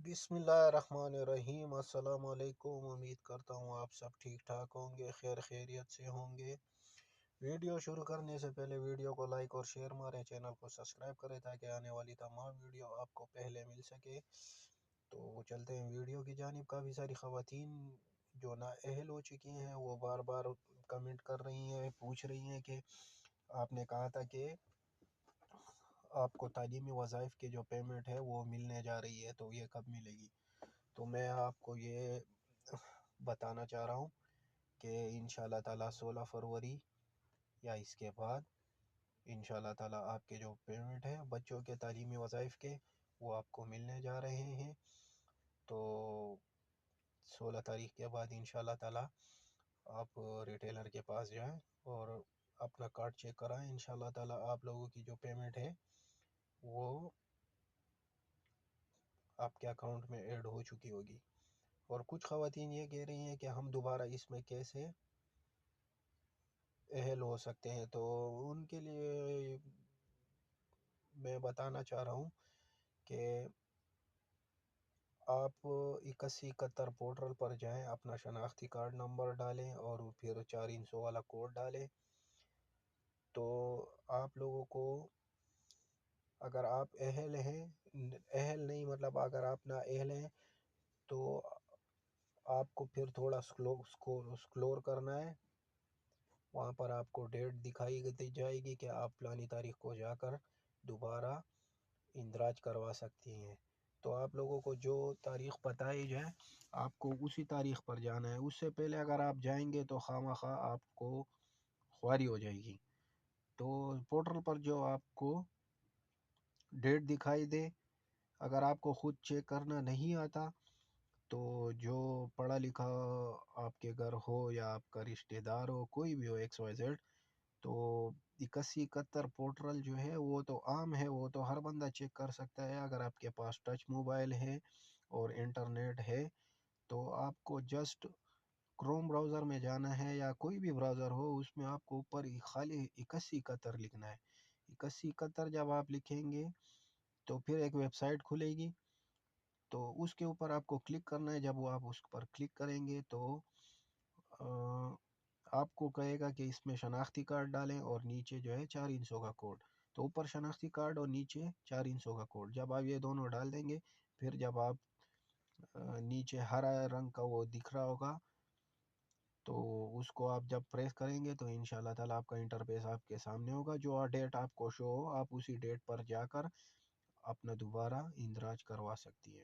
बिस्मिल्लाहिर्रहमानिर्रहीम। अस्सलाम वालेकुम। उम्मीद करता हूँ आप सब ठीक ठाक होंगे, खैर खैरियत से होंगे। वीडियो शुरू करने से पहले वीडियो को लाइक और शेयर मारें, चैनल को सब्सक्राइब करें ताकि आने वाली तमाम वीडियो आपको पहले मिल सके। तो चलते हैं वीडियो की जानिब। काफ़ी सारी ख़वातीन जो नाअहल हो चुकी हैं वो बार बार कमेंट कर रही हैं, पूछ रही हैं कि आपने कहा था कि आपको तालीमी वज़ाइफ की जो पेमेंट है वो मिलने जा रही है, तो ये कब मिलेगी। तो मैं आपको ये बताना चाह रहा हूँ कि इंशाल्लाह ताला 16 फरवरी या इसके बाद इंशाल्लाह ताला आपके जो पेमेंट है बच्चों के तालीमी वज़ाइफ के वो आपको मिलने जा रहे हैं। तो 16 तारीख के बाद इंशाल्लाह ताला आप रिटेलर के पास जाएं और अपना कार्ड चेक कराएं। इंशाल्लाह ताला आप लोगों की जो पेमेंट है वो आपके अकाउंट में ऐड हो चुकी होगी। और कुछ ख़वातीन ये कह रही हैं कि हम दोबारा इसमें कैसे अहल हो सकते हैं, तो उनके लिए मैं बताना चाह रहा हूँ कि आप 8171 पोर्टल पर जाएं, अपना शनाख्ती कार्ड नंबर डालें और फिर 400 वाला कोड डालें। तो आप लोगों को, अगर आप अहल हैं, अहल नहीं मतलब अगर आप ना अहल हैं तो आपको फिर थोड़ा स्क्रोल करना है। वहाँ पर आपको डेट दिखाई दी जाएगी कि आप फलानी तारीख को जाकर दोबारा इंदराज करवा सकती हैं। तो आप लोगों को जो तारीख़ बताई जाए आपको उसी तारीख़ पर जाना है। उससे पहले अगर आप जाएंगे तो खामखा आपको ख्वारी हो जाएगी। तो पोर्टल पर जो आपको डेट दिखाई दे, अगर आपको ख़ुद चेक करना नहीं आता तो जो पढ़ा लिखा आपके घर हो या आपका रिश्तेदार हो, कोई भी हो XYZ, तो 8171 पोर्टल जो है वो तो आम है, वो तो हर बंदा चेक कर सकता है। अगर आपके पास टच मोबाइल है और इंटरनेट है तो आपको जस्ट क्रोम ब्राउज़र में जाना है या कोई भी ब्राउज़र हो, उसमें आपको ऊपर खाली 8171 लिखना है। 8171 जब आप लिखेंगे तो फिर एक वेबसाइट खुलेगी, तो उसके ऊपर आपको क्लिक करना है। जब वो आप उस पर क्लिक करेंगे तो आपको कहेगा कि इसमें शनाख्ती कार्ड डालें और नीचे जो है 400 का कोड। तो ऊपर शनाख्ती कार्ड और नीचे 400 का कोड जब आप ये दोनों डाल देंगे, फिर जब आप नीचे हरा रंग का वो दिख रहा होगा तो उसको आप जब प्रेस करेंगे तो इंशाल्लाह ताला आपका इंटरफेस आपके सामने होगा। जो डेट आपको शो हो आप उसी डेट पर जाकर अपना दोबारा इंदराज करवा सकती हैं।